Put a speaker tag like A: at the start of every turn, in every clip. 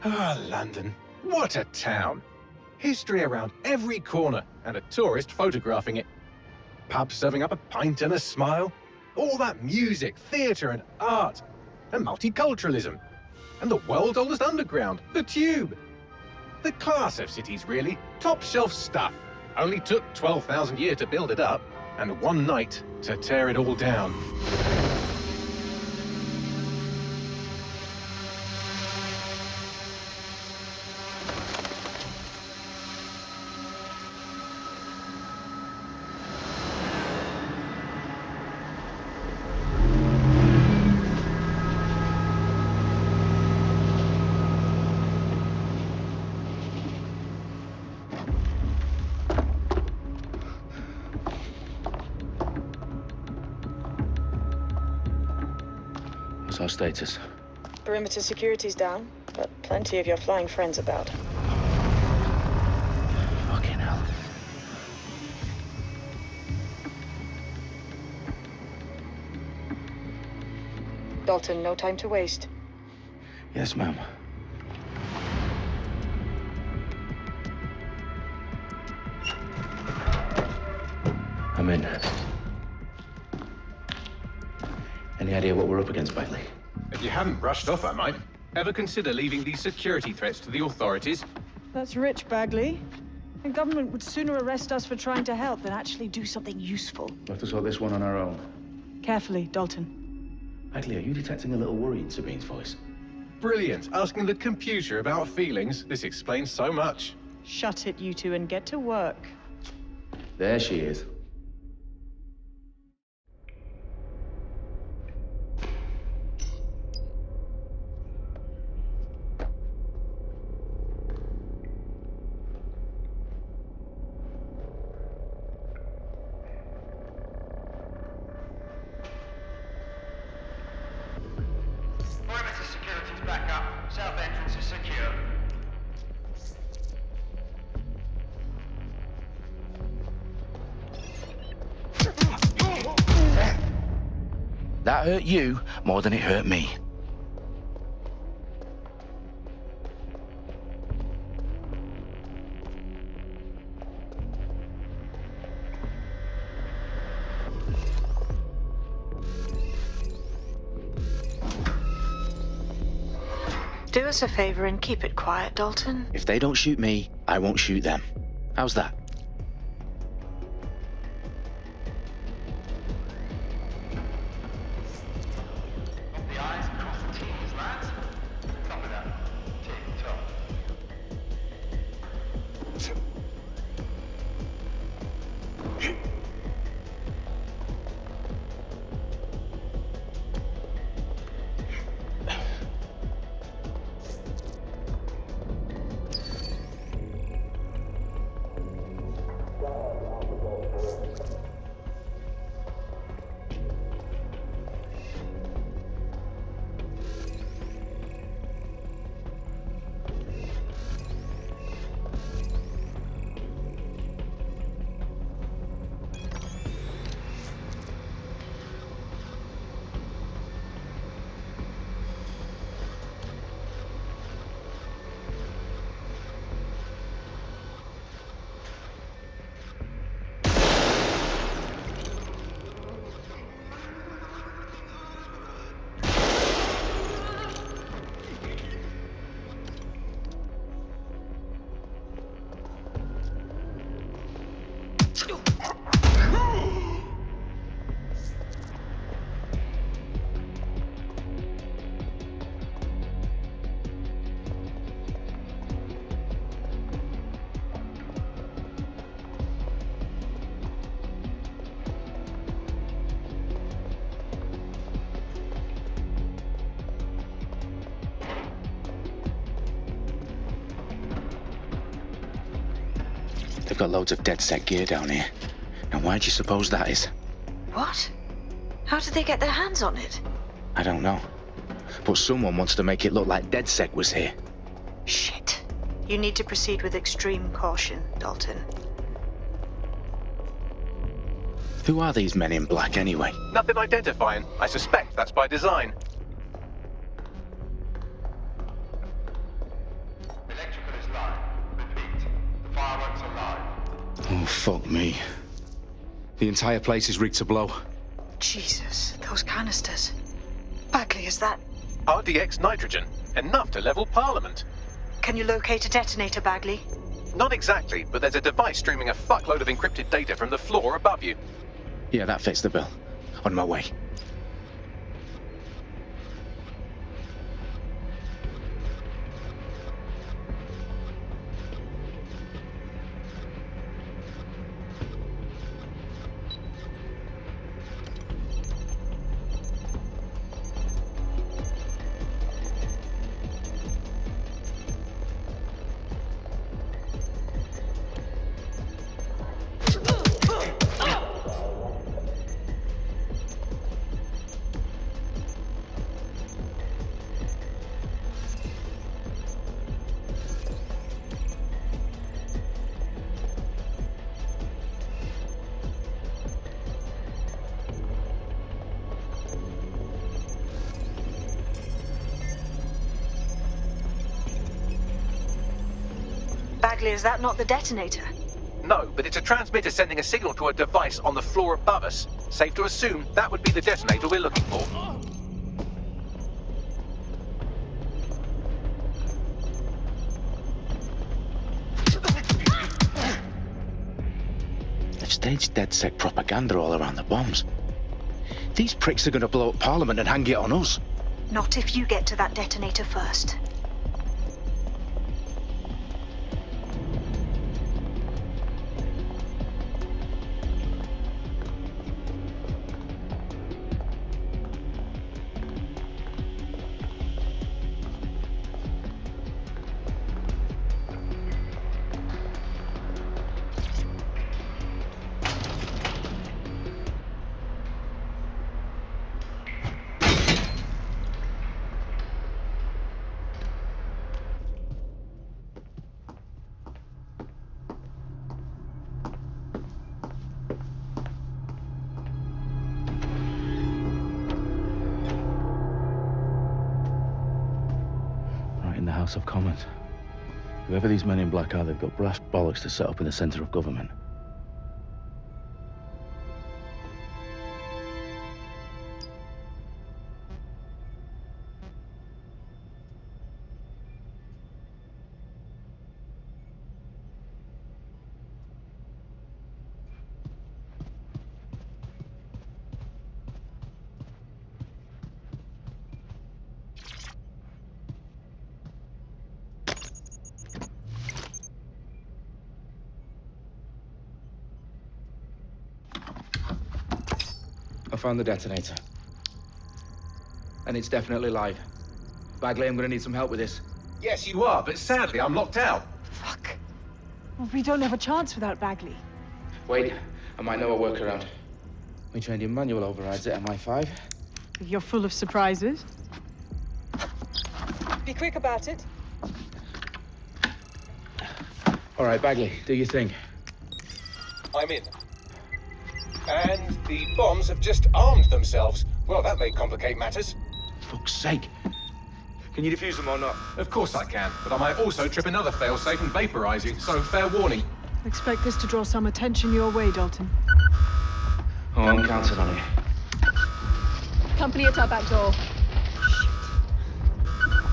A: Ah, London. What a town. History around every corner and a tourist photographing it. Pubs serving up a pint and a smile. All that music, theatre and art. And multiculturalism. And the world's oldest underground, the Tube. The class of cities, really. Top shelf stuff. Only took 12,000 years to build it up, and one night to tear it all down.
B: What's our status?
C: Perimeter security's down, but plenty of your flying friends about.
B: Fucking hell.
C: Dalton, no time to waste.
B: Yes, ma'am. I'm in. Any idea what we're up against, Bagley?
A: If you hadn't brushed off, I might. Ever consider leaving these security threats to the authorities?
C: That's rich, Bagley. The government would sooner arrest us for trying to help than actually do something useful.
B: We'll have to sort this one on our own.
C: Carefully, Dalton.
B: Bagley, are you detecting a little worry in Sabine's voice?
A: Brilliant. Asking the computer about feelings. This explains so much.
C: Shut it, you two, and get to work.
B: There she is.
D: South entrance is secure.
B: That hurt you more than it hurt me.
C: Do us a favor and keep it quiet, Dalton.
B: If they don't shoot me, I won't shoot them. How's that?
D: The eyes across the T's, lads. Top of that. Tick-tock.
B: They've got loads of dead-set gear down here. Now, why do you suppose that is?
C: What? How did they get their hands on it?
B: I don't know. But someone wants to make it look like DedSec was here.
C: Shit. You need to proceed with extreme caution, Dalton.
B: Who are these men in black, anyway?
A: Nothing identifying. I suspect that's by design.
B: fuck me. The entire place is rigged to blow.
C: Jesus, those canisters. Bagley, is that...
A: RTX nitrogen, enough to level Parliament.
C: Can you locate a detonator, Bagley?
A: Not exactly, but there's a device streaming a fuckload of encrypted data from the floor above you.
B: Yeah, that fits the bill. On my way.
C: Bagley, is that not the detonator?
A: No, but it's a transmitter sending a signal to a device on the floor above us. Safe to assume that would be the detonator we're looking for.
B: They've staged DedSec propaganda all around the bombs. These pricks are going to blow up Parliament and hang it on us.
C: Not if you get to that detonator first.
B: In the House of Commons. Whoever these men in black are, they've got brass bollocks to set up in the centre of government.
E: I found the detonator. And it's definitely live. Bagley, I'm gonna need some help with this.
A: Yes, you are, but sadly I'm locked out.
C: Fuck. Well, we don't have a chance without Bagley.
E: Wait, I might know a workaround. We trained in manual overrides at MI5.
C: You're full of surprises. Be quick about it.
E: All right, Bagley, do your thing.
A: I'm in. And the bombs have just armed themselves. Well, that may complicate matters.
B: Fuck's sake.
E: Can you defuse them or not?
A: Of course I can, but I might also trip another failsafe and vaporize you, so fair warning.
C: Expect this to draw some attention your way, Dalton.
E: Oh, I'm counting on it.
F: Company at our back door.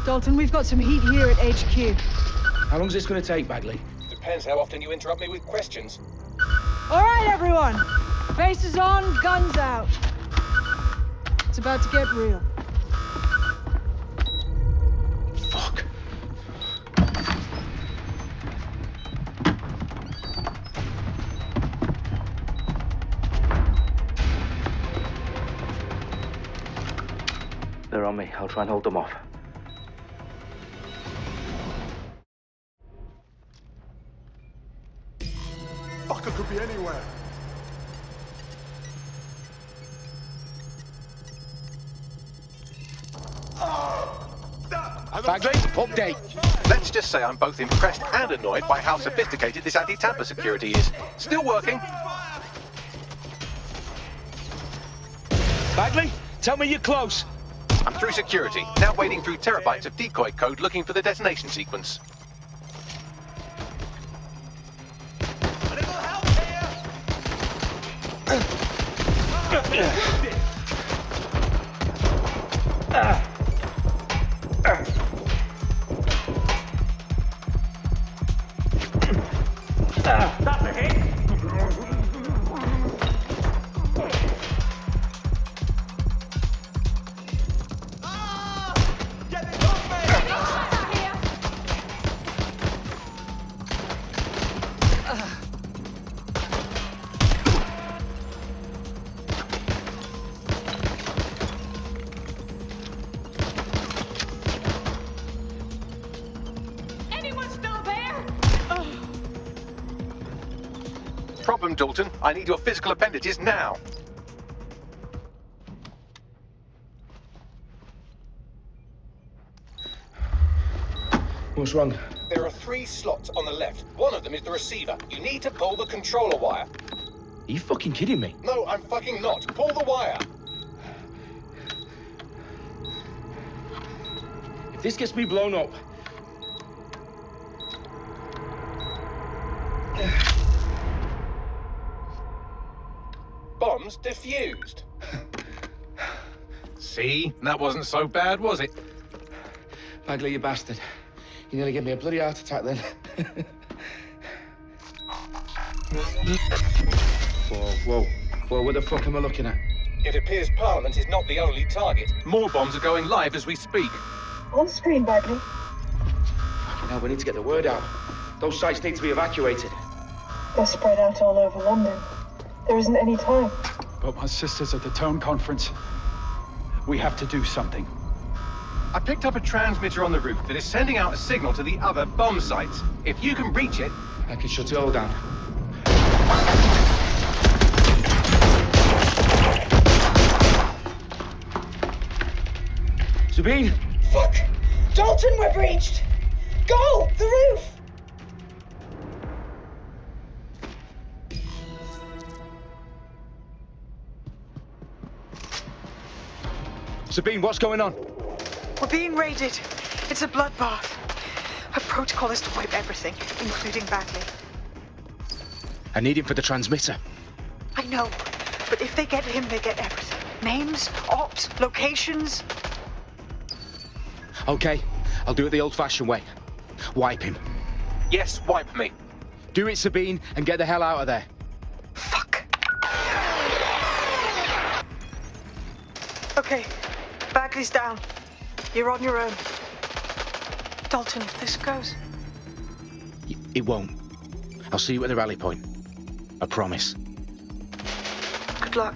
C: Dalton, we've got some heat here at HQ.
E: How long's this gonna take, Bagley?
A: Depends how often you interrupt me with questions.
C: All right, everyone. Faces on, guns out. It's about to get real.
B: Fuck.
E: They're on me. I'll try and hold them off.
G: Fucker could be anywhere.
B: Bagley, update.
A: Let's just say I'm both impressed and annoyed by how sophisticated this anti-tamper security is. Still working.
B: Bagley, tell me you're close.
A: I'm through security, now wading through terabytes of decoy code looking for the detonation sequence.
G: A little help here!
D: That's a hit.
A: Problem, Dalton. I need your physical appendages now.
E: What's wrong?
A: There are 3 slots on the left. One of them is the receiver. You need to pull the controller wire.
E: Are you fucking kidding me?
A: No, I'm fucking not. Pull the wire.
E: If this gets me blown up...
A: Bombs defused. See? That wasn't so bad, was it?
E: Bagley, you bastard. You nearly gave me a bloody heart attack then. Whoa. What the fuck am I looking at?
A: It appears Parliament is not the only target. More bombs are going live as we speak.
H: On screen, Bagley.
E: Fucking hell, we need to get the word out. Those sites need to be evacuated.
H: They're spread out all over London. There isn't any time.
I: But my sister's at the town conference. We have to do something.
A: I picked up a transmitter on the roof that is sending out a signal to the other bomb sites. If you can reach it...
E: I can shut it all down. Sabine!
H: Fuck! Dalton, we're breached! Go! The roof!
E: Sabine, what's going on?
J: We're being raided. It's a bloodbath. Our protocol is to wipe everything, including Bagley.
E: I need him for the transmitter.
J: I know, but if they get him, they get everything. Names, ops, locations.
E: Okay, I'll do it the old-fashioned way. Wipe him.
A: Yes, wipe me.
E: Do it, Sabine, and get the hell out of there.
J: Fuck. Okay, Bagley's down. You're on your own. Dalton, if this goes...
E: It won't. I'll see you at the rally point. I promise.
J: Good luck.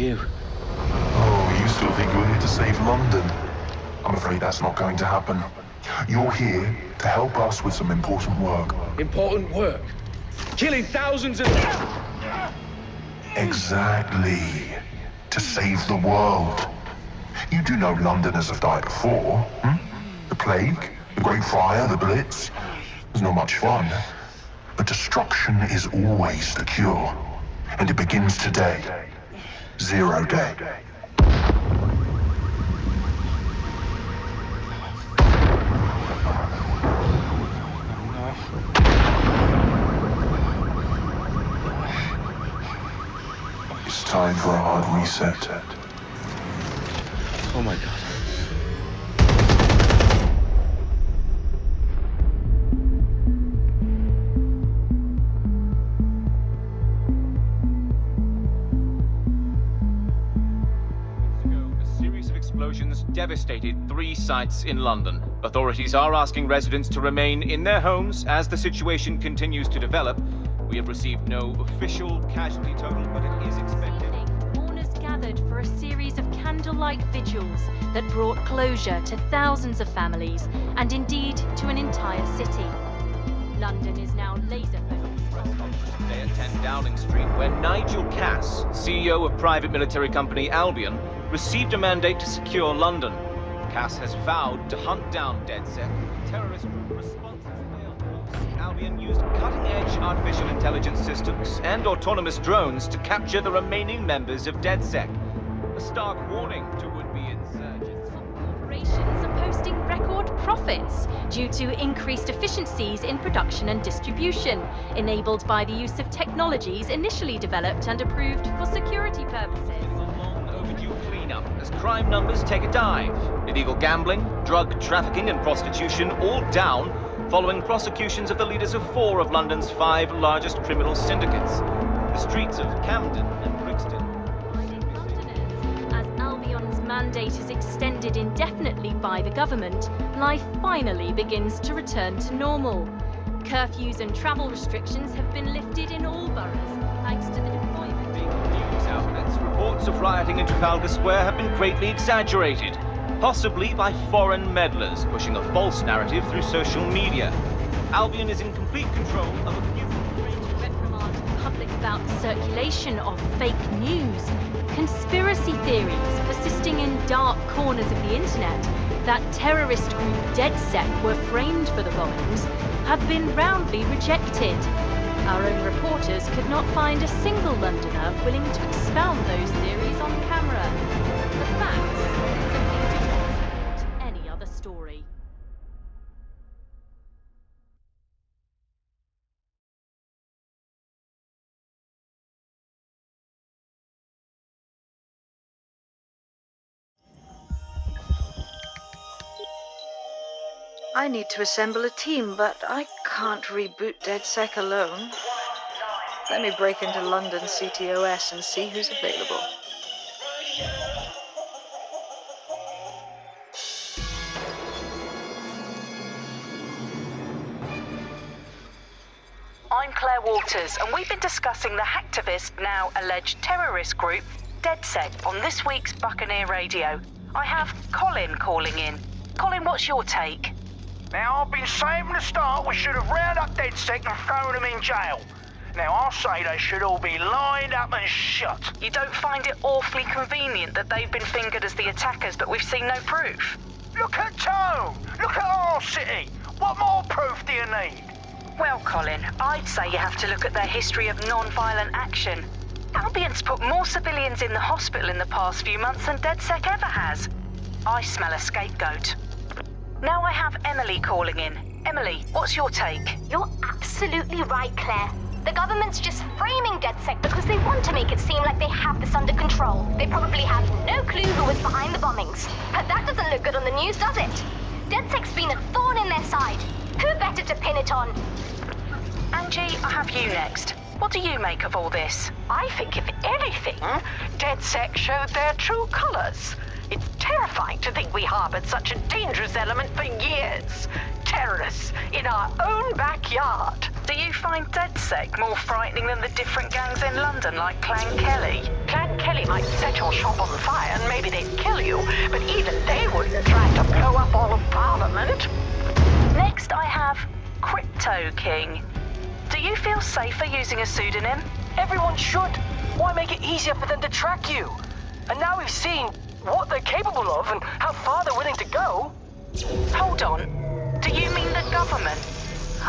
B: you.
K: Oh, you still think you're here to save London? I'm afraid that's not going to happen. You're here to help us with some important work.
E: Important work? Killing thousands of...
K: Exactly. To save the world. You do know Londoners have died before, hmm? The plague, the Great Fire, the Blitz. It's not much fun. But destruction is always the cure. And it begins today. 0 day. It's time for a hard reset.
B: Oh my God.
L: Explosions devastated 3 sites in London. Authorities are asking residents to remain in their homes as the situation continues to develop. We have received no official casualty total, but it is expected.
M: Mourners gathered for a series of candlelight vigils that brought closure to thousands of families and indeed to an entire city. London is now laser-focused.
L: Today at 10 Downing Street, where Nigel Cass, CEO of private military company Albion, received a mandate to secure London. Cass has vowed to hunt down DedSec, terrorist group responsible. Albion used cutting-edge artificial intelligence systems and autonomous drones to capture the remaining members of DedSec. A stark warning to would-be insurgents.
M: Corporations are posting record profits due to increased efficiencies in production and distribution, enabled by the use of technologies initially developed and approved for security purposes.
L: Cleanup as crime numbers take a dive. Illegal gambling, drug trafficking and prostitution all down following prosecutions of the leaders of 4 of London's 5 largest criminal syndicates. The streets of Camden and Brixton.
M: As Albion's mandate is extended indefinitely by the government, life finally begins to return to normal. Curfews and travel restrictions have been lifted in all boroughs, thanks to the deployment.
L: News outlets' reports of rioting in Trafalgar Square have been greatly exaggerated, possibly by foreign meddlers pushing a false narrative through social media. Albion is in complete control of a few...
M: reprimand the public about the circulation of fake news, conspiracy theories persisting in dark corners of the internet that terrorist group DedSec were framed for the bombings have been roundly rejected. Our own reporters could not find a single Londoner willing to expound those theories on camera. The facts simply do not support any other story.
J: I need to assemble a team, but I can't reboot DedSec alone. Let me break into London CTOS and see who's available.
N: I'm Claire Walters, and we've been discussing the hacktivist, now alleged terrorist group, DedSec, on this week's Buccaneer Radio. I have Colin calling in. Colin, what's your take?
O: Now, I've been saying from the start we should have rounded up DedSec and thrown them in jail. Now, I'll say they should all be lined up and shot.
N: You don't find it awfully convenient that they've been fingered as the attackers, but we've seen no proof?
O: Look at Tone! Look at our city! What more proof do you need?
N: Well, Colin, I'd say you have to look at their history of non-violent action. Albion's put more civilians in the hospital in the past few months than DedSec ever has. I smell a scapegoat. Now I have Emily calling in. Emily, what's your take?
P: You're absolutely right, Claire. The government's just framing DedSec because they want to make it seem like they have this under control. They probably have no clue who was behind the bombings. But that doesn't look good on the news, does it? DedSec's been a thorn in their side. Who better to pin it on?
N: Angie, I have you next. What do you make of all this?
Q: I think, if anything, DedSec showed their true colors. It's terrifying to think we harbored such a dangerous element for years. Terrorists in our own backyard.
N: Do you find DedSec more frightening than the different gangs in London, like Clan Kelly?
Q: Clan Kelly might set your shop on fire and maybe they'd kill you, but even they wouldn't try to blow up all of Parliament.
N: Next, I have Crypto King. Do you feel safer using a pseudonym?
R: Everyone should. Why make it easier for them to track you? And now we've seen what they're capable of and how far they're willing to go.
N: Hold on. Do you mean the government?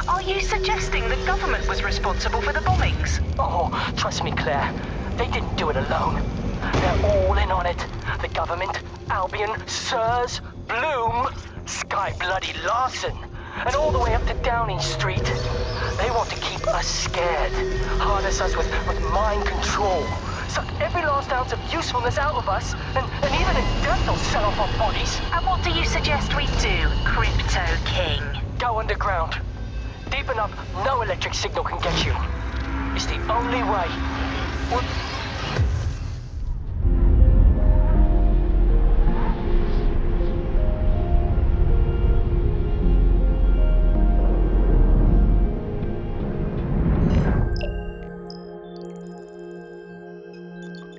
N: Are you suggesting the government was responsible for the bombings?
R: Oh, trust me, Claire. They didn't do it alone. They're all in on it. The government, Albion, Sirs, Bloom, Sky Bloody Larson, and all the way up to Downing Street. They want to keep us scared, harness us with mind control, suck every last ounce of usefulness out of us, and even in death they'll sell off our bodies.
N: And what do you suggest we do, Crypto King?
R: Go underground. Deep enough, no electric signal can get you. It's the only way.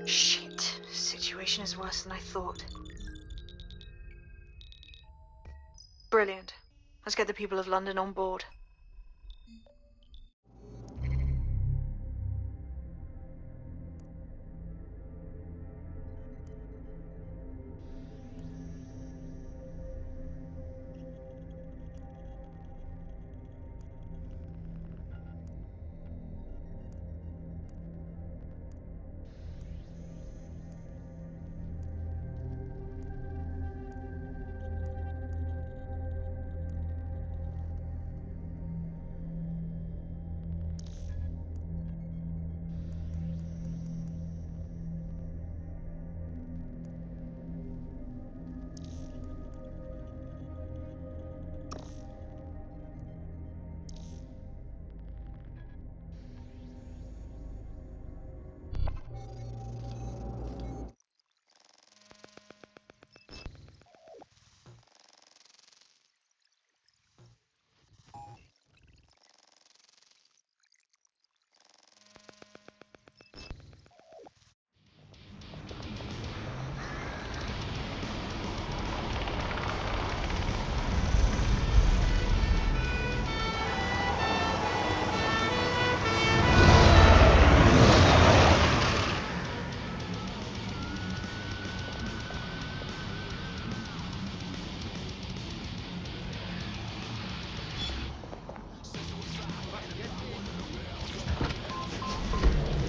J: Shit. Situation is worse than I thought. Brilliant. Let's get the people of London on board.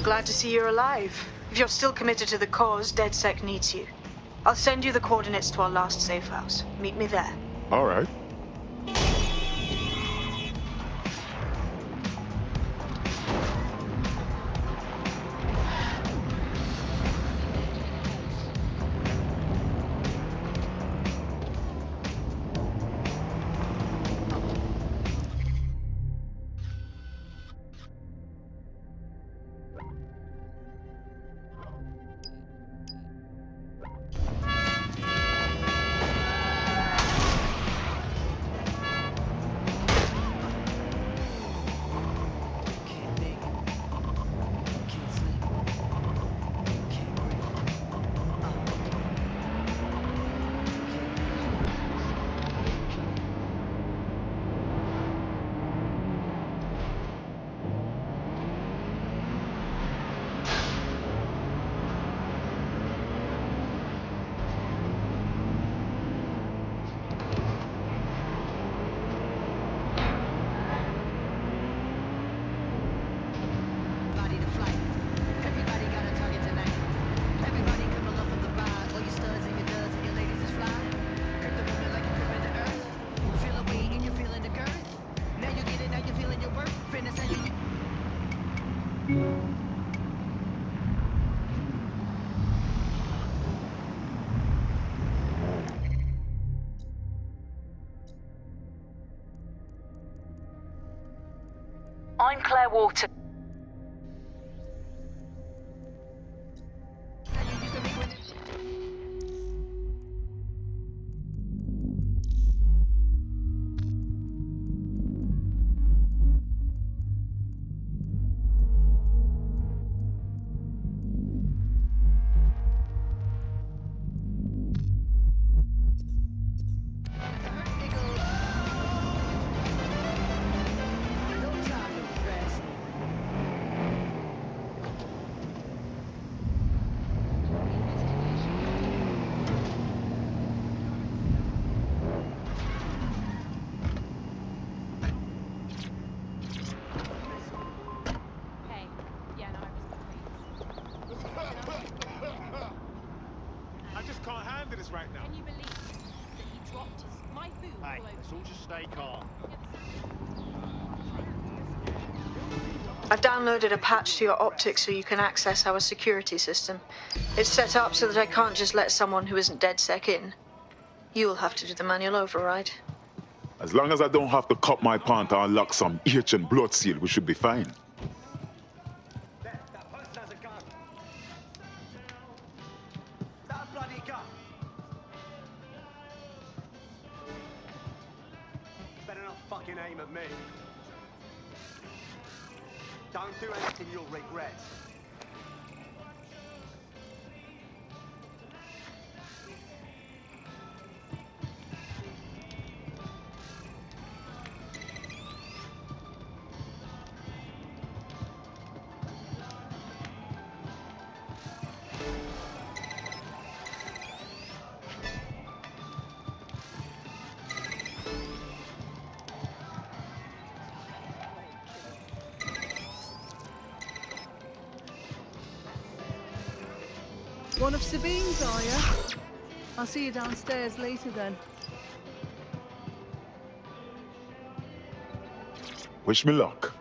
J: Glad to see you're alive. If you're still committed to the cause, DedSec needs you. I'll send you the coordinates to our last safe house. Meet me there.
K: All right.
N: I'm Claire Walton.
S: right now.
M: Can you believe that he dropped my food all over?
S: Let's all just stay calm.
J: I've downloaded a patch to your optics so you can access our security system. It's set up so that I can't just let someone who isn't DedSec in. You'll have to do the manual override.
K: As long as I don't have to cut my pant or unlock some ancient blood seal, we should be fine.
T: That person has a gun. That bloody gun. Better not fucking aim at me. Don't do anything you'll regret.
C: One of Sabine's, are you? I'll see you downstairs later then.
K: Wish me luck.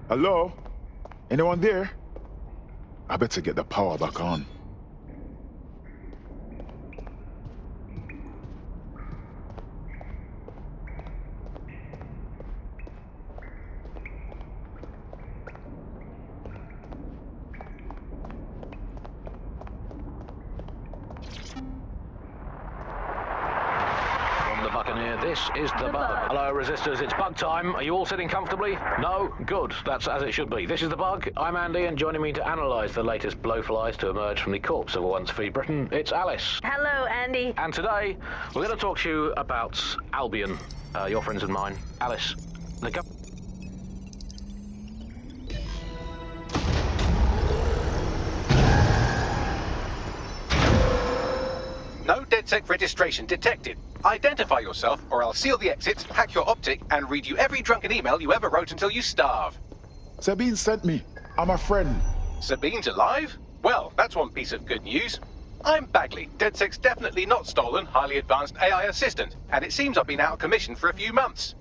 K: Hello? Anyone there? I better get the power back on.
U: This is the bug. Hello, resistors. It's bug time. Are you all sitting comfortably? No? Good. That's as it should be. This is the bug. I'm Andy, and joining me to analyse the latest blowflies to emerge from the corpse of a once-free Britain, it's Alice.
F: Hello, Andy.
U: And today, we're going to talk to you about Albion, your friends and mine. Alice, the
A: No DedSec registration detected. Identify yourself, or I'll seal the exits, hack your optic, and read you every drunken email you ever wrote until you starve.
K: Sabine sent me. I'm a friend.
A: Sabine's alive? Well, that's one piece of good news. I'm Bagley, DedSec's definitely not stolen, highly advanced AI assistant, and it seems I've been out of commission for a few months.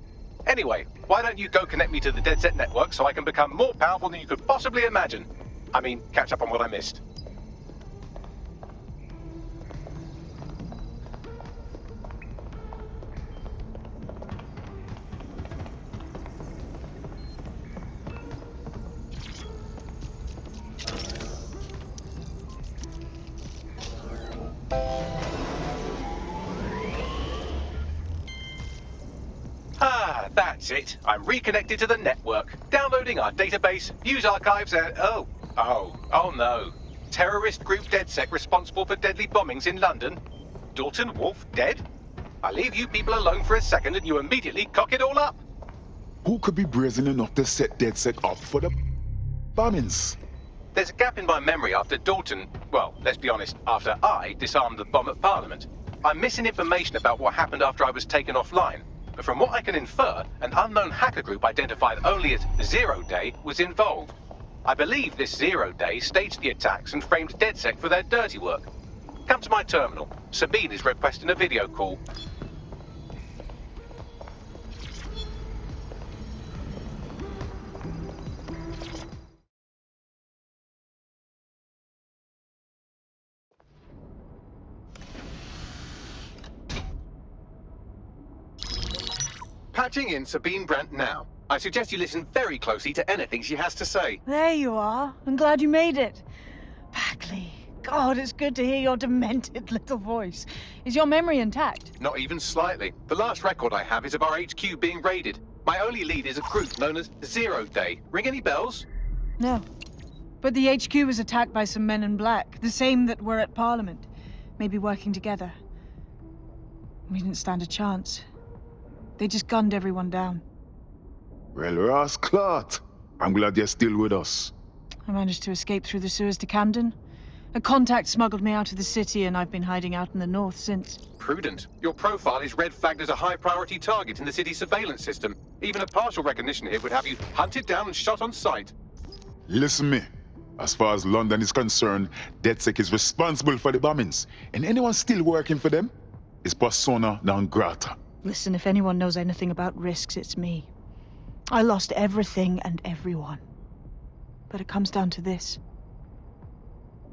A: Anyway, why don't you go connect me to the DedSec network so I can become more powerful than you could possibly imagine? I mean, catch up on what I missed. Ah, that's it. I'm reconnected to the network, downloading our database, views archives, and oh no. Terrorist group DedSec responsible for deadly bombings in London. Dalton Wolf dead? I leave you people alone for a second and you immediately cock it all up.
K: Who could be brazen enough to set DedSec up for the bombings?
A: There's a gap in my memory after Dalton, well, let's be honest, after I disarmed the bomb at Parliament. I'm missing information about what happened after I was taken offline. But from what I can infer, an unknown hacker group identified only as Zero Day was involved. I believe this Zero Day staged the attacks and framed DedSec for their dirty work. Come to my terminal. Sabine is requesting a video call. Patching in Sabine Brandt now. I suggest you listen very closely to anything she has to say.
C: There you are. I'm glad you made it. Bagley. God, it's good to hear your demented little voice. Is your memory intact?
A: Not even slightly. The last record I have is of our HQ being raided. My only lead is a group known as Zero Day. Ring any bells?
C: No. But the HQ was attacked by some men in black, the same that were at Parliament. Maybe working together. We didn't stand a chance. They just gunned everyone down.
K: Well, Ross Clark, I'm glad you're still with us.
C: I managed to escape through the sewers to Camden. A contact smuggled me out of the city, and I've been hiding out in the north since.
A: Prudent. Your profile is red flagged as a high-priority target in the city's surveillance system. Even a partial recognition hit would have you hunted down and shot on sight.
K: Listen me. As far as London is concerned, DedSec is responsible for the bombings. And anyone still working for them is persona non grata.
C: Listen, if anyone knows anything about risks, it's me. I lost everything and everyone. But it comes down to this.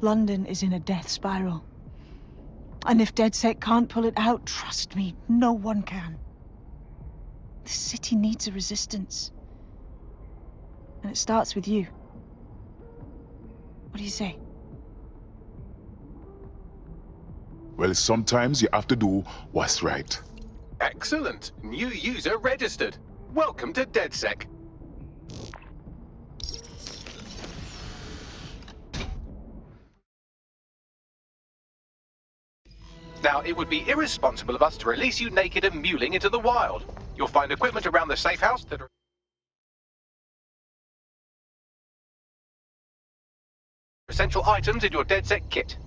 C: London is in a death spiral. And if DedSec can't pull it out, trust me, no one can. The city needs a resistance. And it starts with you. What do you say?
K: Well, sometimes you have to do what's right.
A: Excellent. New user registered. Welcome to DedSec. Now, it would be irresponsible of us to release you naked and mewling into the wild. You'll find equipment around the safe house that are essential items in your DedSec kit.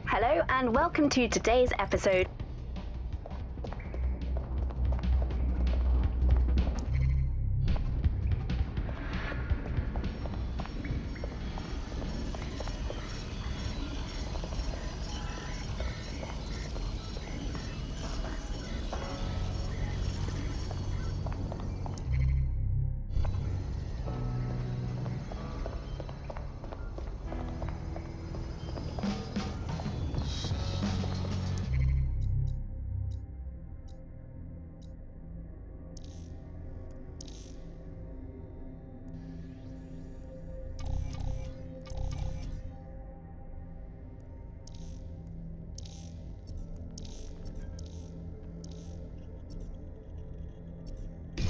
S: Hello and welcome to today's episode.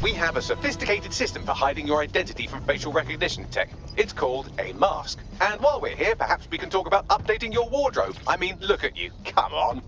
A: We have a sophisticated system for hiding your identity from facial recognition tech. It's called a mask. And while we're here, perhaps we can talk about updating your wardrobe. I mean, look at you. Come on.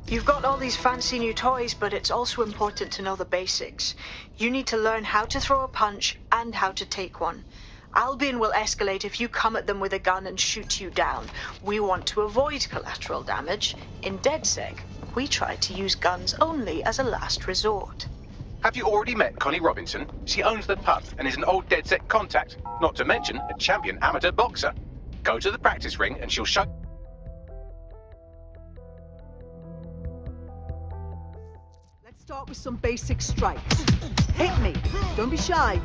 J: You've got all these fancy new toys, but it's also important to know the basics. You need to learn how to throw a punch and how to take one. Albion will escalate if you come at them with a gun and shoot you down. We want to avoid collateral damage. In DedSec, we try to use guns only as a last resort.
A: Have you already met Connie Robinson? She owns the pub and is an old DedSec contact, not to mention a champion amateur boxer. Go to the practice ring and she'll show...
V: Start with some basic strikes. Hit me. Don't be shy.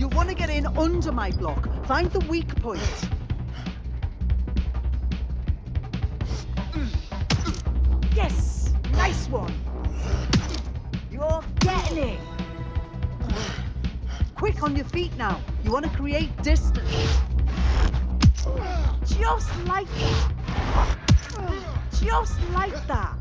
G: You want to get in under my block. Find the weak point. Yes! Nice one! You're getting it! Quick on your feet now. You want to create distance. Just like that. Just like that.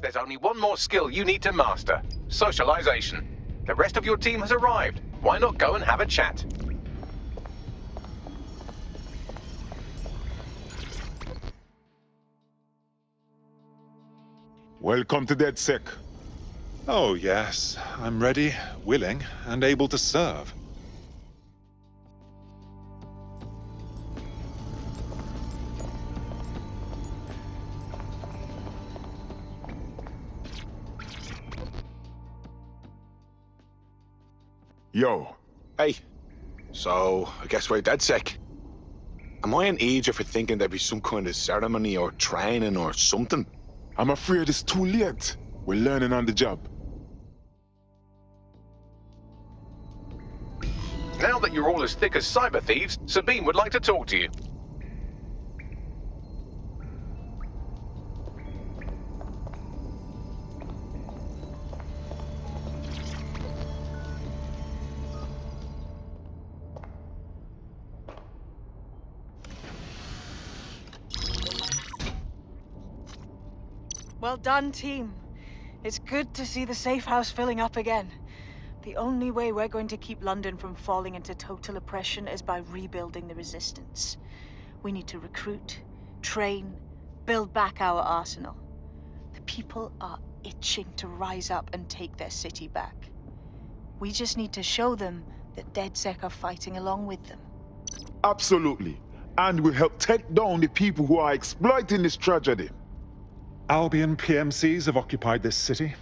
A: There's only one more skill you need to master: socialization. The rest of your team has arrived. Why not go and have a chat?
V: Welcome to DedSec. Oh yes, I'm ready, willing, and able to serve.
W: Yo. Hey. So, I guess we're DedSec. Am I an idiot for thinking there'd be some kind of ceremony or training or something?
V: I'm afraid it's too late. We're learning on the job.
A: Now that you're all as thick as cyber thieves, Sabine would like to talk to you.
C: Well done, team. It's good to see the safe house filling up again. The only way we're going to keep London from falling into total oppression is by rebuilding the resistance. We need to recruit, train, build back our arsenal. The people are itching to rise up and take their city back. We just need to show them that DedSec are fighting along with them.
V: Absolutely. And we'll help take down the people who are exploiting this tragedy.
I: Albion PMCs have occupied this city.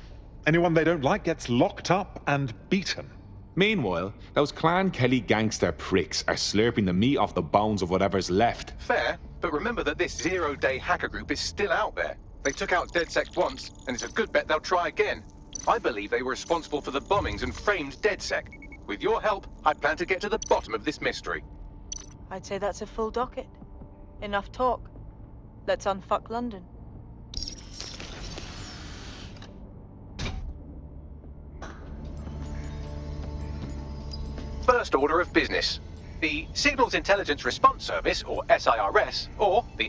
I: Anyone they don't like gets locked up and beaten.
X: Meanwhile, those Clan Kelly gangster pricks are slurping the meat off the bones of whatever's left.
A: Fair, but remember that this zero-day hacker group is still out there. They took out DedSec once, and it's a good bet they'll try again. I believe they were responsible for the bombings and framed DedSec. With your help, I plan to get to the bottom of this mystery.
C: I'd say that's a full docket. Enough talk. Let's unfuck London.
A: First order of business. The Signals Intelligence Response Service, or SIRS, or the